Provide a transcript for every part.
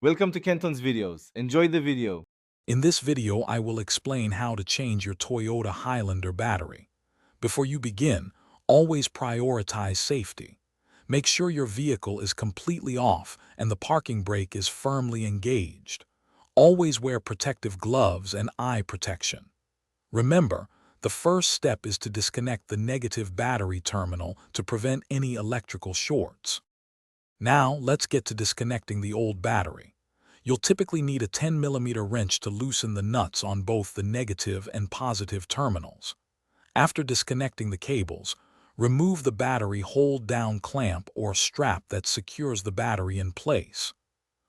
Welcome to Kenton's videos. Enjoy the video. In this video, I will explain how to change your Toyota Highlander battery. Before you begin, always prioritize safety. Make sure your vehicle is completely off and the parking brake is firmly engaged. Always wear protective gloves and eye protection. Remember, the first step is to disconnect the negative battery terminal to prevent any electrical shorts. Now, let's get to disconnecting the old battery. You'll typically need a 10mm wrench to loosen the nuts on both the negative and positive terminals. After disconnecting the cables, remove the battery hold-down clamp or strap that secures the battery in place.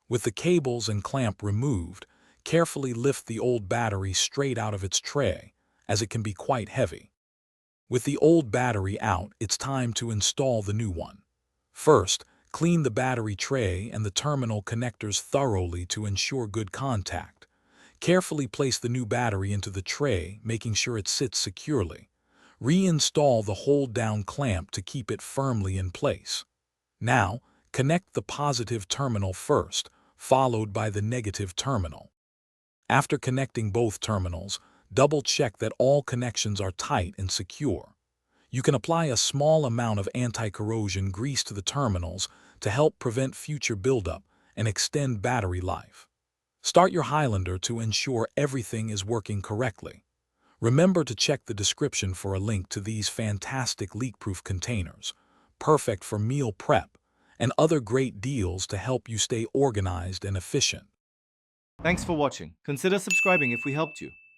With the cables and clamp removed, carefully lift the old battery straight out of its tray, as it can be quite heavy. With the old battery out, it's time to install the new one. First, clean the battery tray and the terminal connectors thoroughly to ensure good contact. Carefully place the new battery into the tray, making sure it sits securely. Reinstall the hold-down clamp to keep it firmly in place. Now, connect the positive terminal first, followed by the negative terminal. After connecting both terminals, double-check that all connections are tight and secure. You can apply a small amount of anti-corrosion grease to the terminals to help prevent future buildup and extend battery life. Start your Highlander to ensure everything is working correctly. Remember to check the description for a link to these fantastic leak-proof containers, perfect for meal prep, and other great deals to help you stay organized and efficient. Thanks for watching. Consider subscribing if we helped you.